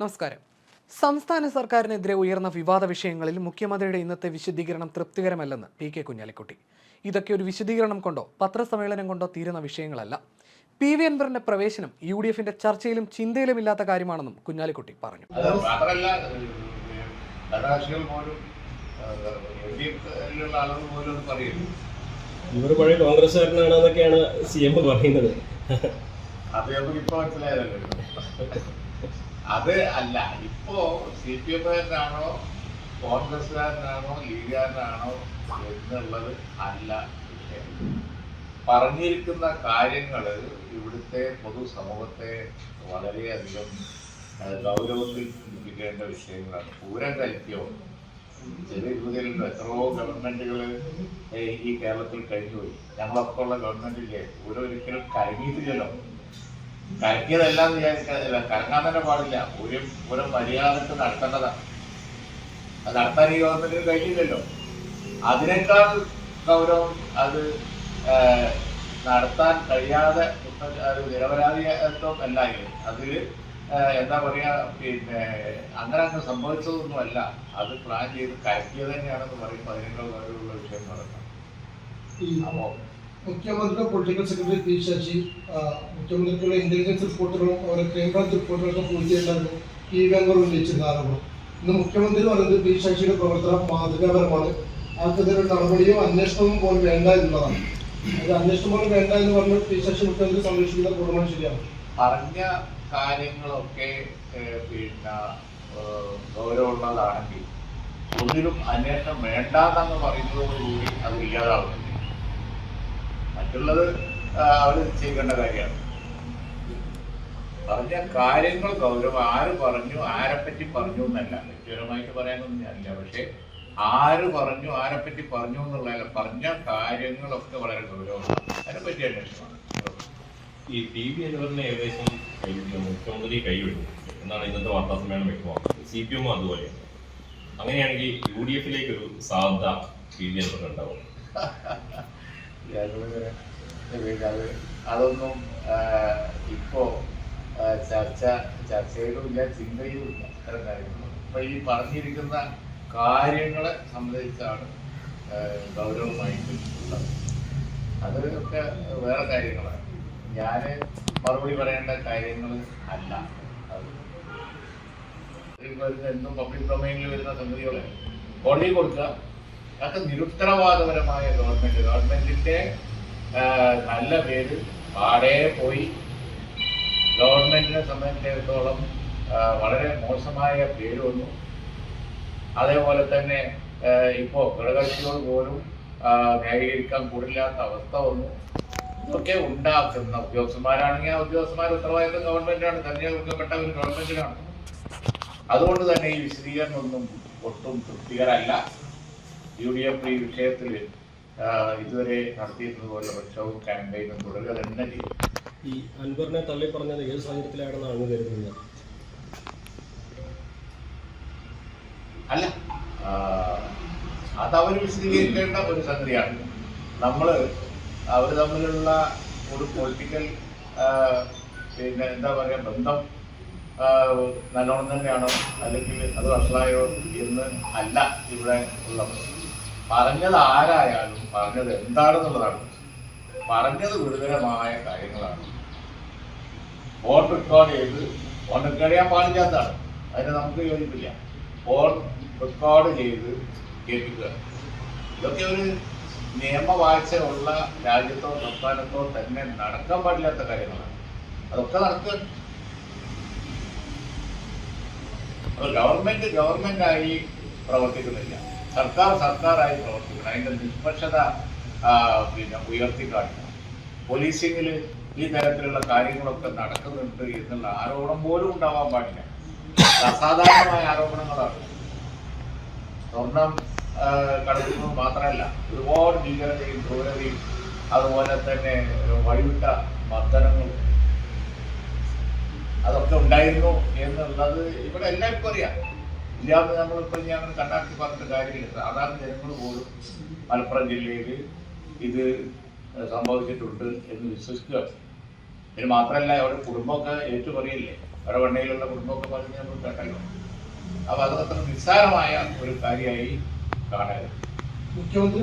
നമസ്കാരം. സംസ്ഥാന സർക്കാരിനെതിരെ ഉയർന്ന വിവാദ വിഷയങ്ങളിൽ മുഖ്യമന്ത്രിയുടെ ഇന്നത്തെ വിശദീകരണം തൃപ്തികരമല്ലെന്ന് പി.കെ. കുഞ്ഞാലിക്കുട്ടി. ഇതൊക്കെ ഒരു വിശദീകരണം കൊണ്ടോ പത്രസമ്മേളനം കൊണ്ടോ തീരുന്ന വിഷയങ്ങളല്ല. പി.വി. അൻവറിന്റെ പ്രവേശനം യു.ഡി.എഫിന്റെ ചർച്ചയിലും ചിന്തയിലും ഇല്ലാത്ത കാര്യമാണെന്നും കുഞ്ഞാലിക്കുട്ടി പറഞ്ഞു. ഇവർ പഴയ കോൺഗ്രസ്സുകാരനാണെന്നൊക്കെയാണ് CM പറയുന്നത്. അത് അല്ല, ഇപ്പോ CPM-കാരനാണോ കോൺഗ്രസ്സുകാരനാണോ ലീഗുകാരനാണോ എന്നുള്ളത് അല്ല വിഷയം. പറഞ്ഞിരിക്കുന്ന കാര്യങ്ങൾ ഇവിടുത്തെ പൊതുസമൂഹത്തെ വളരെയധികം ഗൗരവത്തിൽ ചിന്തിക്കേണ്ട വിഷയങ്ങളാണ്. പൂരം കൽപ്പിയോ ചെറിയ രീതിയിലുണ്ടോ എത്രയോ ഗവൺമെന്റുകൾ ഈ കേരളത്തിൽ കഴിഞ്ഞുപോയി. ഞങ്ങളൊക്കെ ഉള്ള ഗവൺമെന്റില്ലേ പൂരം ഒരിക്കലും കരങ്ങിയിട്ടില്ലല്ലോ. കരങ്ങിയതെല്ലാം വിചാരിക്കാതില്ല, കറങ്ങാൻ തന്നെ പാടില്ല. പൂരം മര്യാദക്ക് നടത്തേണ്ടതാണ്. അത് നടത്താൻ ഈ ഗവൺമെന്റിന് കഴിഞ്ഞില്ലല്ലോ. അതിനേക്കാൾ ഗൗരവം അത് നടത്താൻ കഴിയാതെ നിരപരാധിത്വം അല്ലായിരുന്നു. അതിൽ എന്താ പറയാ, അങ്ങനെ സംഭവിച്ചതൊന്നുമല്ല. അത് പ്ലാൻ ചെയ്ത് കരക്കിയത് തന്നെയാണെന്ന് പറയുമ്പോൾ അതിനേക്കാൾ ഗൗരവമുള്ള വിഷയം നടക്കണം. അപ്പോ മുഖ്യമന്ത്രിയുടെ പൊളിറ്റിക്കൽ സെക്രട്ടറി പി ശശി മുഖ്യമന്ത്രിക്കുള്ള ഇന്റലിജൻസ് റിപ്പോർട്ടുകളും അവരുടെ ക്രൈംബ്രാഞ്ച് റിപ്പോർട്ടുകളൊക്കെ പൂർത്തിയായിട്ടാണ് പി.വി. അൻവർ ഉന്നയിച്ചിരുന്ന ആരോപണം. ഇന്ന് മുഖ്യമന്ത്രി പറയുന്നത് പി ശശിയുടെ പ്രവർത്തനം മാതൃകാപരമാണ്, ആർക്കെതിരെ നടപടിയോ അന്വേഷണവും പോലും വേണ്ട എന്നുള്ളതാണ്. അത് അന്വേഷണം പോലും വേണ്ട എന്ന് പറഞ്ഞ് പി ശശി മുഖ്യമന്ത്രി സംരക്ഷിക്കുന്ന പൂർണ്ണമായി ശരിയാണ്. പറഞ്ഞ കാര്യങ്ങളൊക്കെ ഗൗരവമുള്ളതാണെങ്കിൽ ഒന്നിലും അന്വേഷണം വേണ്ടെന്ന് പറയുന്നതോടുകൂടി അത് ഇല്ലാതാവുന്നില്ല. മറ്റുള്ളത് അവർ ചെയ്യേണ്ട കാര്യമാണ്. പറഞ്ഞ കാര്യങ്ങൾ ഗൗരവം. ആര് പറഞ്ഞു, ആരെപ്പറ്റി പറഞ്ഞു എന്നല്ല, വ്യക്തിപരമായിട്ട് പറയാനൊന്നും ഞാനില്ല. പക്ഷെ ആര് പറഞ്ഞു, ആരെപ്പറ്റി പറഞ്ഞു എന്നുള്ളതല്ല, പറഞ്ഞ കാര്യങ്ങളൊക്കെ വളരെ ഗൗരവമാണ്. അതിനെപ്പറ്റി അന്വേഷണമാണ്. ഈ പി.വി. അൻവറിനെ ഏകദേശം മുഖ്യമന്ത്രി കൈവിടും എന്നാണ് ഇന്നത്തെ വാർത്താ സമ്മേളനം വ്യക്തമാക്കുന്നത്. CPM അതുപോലെയാണ്. അങ്ങനെയാണെങ്കിൽ UDF-ലേക്ക് ഒരു സാധ്യത പി.വി. അൻവർ ഉണ്ടാവും. അതൊന്നും ഇപ്പോ ചർച്ചയിലുമില്ല, ചിന്തയിലുമില്ല ഇത്തരം കാര്യങ്ങൾ. അപ്പൊ ഈ പറഞ്ഞിരിക്കുന്ന കാര്യങ്ങളെ സംബന്ധിച്ചാണ് ഗൗരവമായിട്ട് ഉള്ളത്. അതൊക്കെ വേറെ കാര്യങ്ങളാണ്. ഞാൻ മറുപടി പറയേണ്ട കാര്യങ്ങൾ അല്ല. എന്നും പബ്ലിക് ഡൊമൈനിൽ വരുന്ന സംഗതികളെ കോടതി കൊടുക്കുക, അതൊക്കെ നിരുത്തരവാദപരമായ ഗവൺമെന്റിന്റെ നല്ല പേര് പാടെ പോയി. ഗവൺമെന്റിനെ സംബന്ധിച്ചിടത്തോളം വളരെ മോശമായ പേര് വന്നു. അതേപോലെ തന്നെ ഇപ്പോൾ ഘടകകക്ഷികൾ പോലും ന്യായീകരിക്കാൻ കൂടില്ലാത്ത അവസ്ഥ വന്നു. ഇതൊക്കെ ഉണ്ടാക്കുന്ന ഉദ്യോഗസ്ഥന്മാരാണെങ്കിൽ ആ ഉദ്യോഗസ്ഥന്മാർ ഉത്തരവാദിത്വം ഗവൺമെന്റാണ്, തെരഞ്ഞെടുക്കപ്പെട്ട ഒരു ഗവൺമെന്റിനാണ്. അതുകൊണ്ട് തന്നെ ഈ വിശദീകരണമൊന്നും ഒട്ടും തൃപ്തികരമല്ല. UDF ഈ വിഷയത്തിൽ ഇതുവരെ നടത്തിയിരുന്നത് പോലെ പക്ഷവും ക്യാമ്പയിനും തുടരുക തന്നെ ചെയ്യും. ഈ അൻവറിനെ തള്ളി പറഞ്ഞത് ഏത് സാഹചര്യത്തിലാണെന്നാണ് കരുതുന്നത്? അല്ല, അതവർ വിശദീകരിക്കേണ്ട ഒരു സംഗതിയാണ്. അവർ തമ്മിലുള്ള ഒരു പൊളിറ്റിക്കൽ എന്താ പറയുക ബന്ധം നല്ലോണം തന്നെയാണോ അല്ലെങ്കിൽ അത് വഷളായോ എന്ന് അല്ല ഇവിടെ ഉള്ളത്. പറഞ്ഞത് ആരായാലും പറഞ്ഞത് എന്താണെന്നുള്ളതാണ്. പറഞ്ഞത് ഗുരുതരമായ കാര്യങ്ങളാണ്. ഫോൺ റെക്കോർഡ് ചെയ്യാൻ പാടില്ലാത്തതാണ്. അതിന് നമുക്ക് യോജിപ്പില്ല. ഫോൺ റെക്കോർഡ് ചെയ്ത് കേൾപ്പിക്കുക, ഇതൊക്കെ ഒരു നിയമവാഴ്ച ഉള്ള രാജ്യത്തോ സംസ്ഥാനത്തോ തന്നെ നടക്കാൻ പാടില്ലാത്ത കാര്യങ്ങളാണ്. അതൊക്കെ നടക്കുക. അപ്പോൾ ഗവൺമെന്റായി പ്രവർത്തിക്കുന്നില്ല, സർക്കാരായി പ്രവർത്തിക്കണം. അതിന്റെ നിഷ്പക്ഷത ഉയർത്തിക്കാട്ടണം. പോലീസിംഗിൽ ഈ തരത്തിലുള്ള കാര്യങ്ങളൊക്കെ നടക്കുന്നുണ്ട് എന്നുള്ള ആരോപണം പോലും ഉണ്ടാവാൻ പാടില്ല. അസാധാരണമായ ആരോപണങ്ങളാണ്. സ്വർണം കടത്തുന്നത് മാത്രമല്ല, ഒരുപാട് ഭീകരതയും ക്രൂരതയും അതുപോലെ തന്നെ വഴിവിട്ട മർദ്ദനങ്ങളും അതൊക്കെ ഉണ്ടായിരുന്നു എന്നുള്ളത് ഇവിടെ എല്ലാവർക്കും അറിയാം. ഇല്ലാന്ന് നമ്മളിപ്പോൾ ഞാൻ കണ്ണാക്കി പറഞ്ഞിട്ട് കാര്യമില്ല. സാധാരണ ജനങ്ങൾ പോലും മലപ്പുറം ജില്ലയിൽ ഇത് സംഭവിച്ചിട്ടുണ്ട് എന്ന് വിശ്വസിക്കുക. പിന്നെ മാത്രമല്ല അവരുടെ കുടുംബമൊക്കെ ഏറ്റുപറയില്ലേ, അവരുടെ വണ്ണയിലുള്ള കുടുംബമൊക്കെ പറഞ്ഞ് നമ്മൾ കേട്ടല്ലോ. അപ്പോൾ അത് അത്ര നിസ്സാരമായ ഒരു കാര്യമായി കാണരുത്. മുഖ്യമന്ത്രി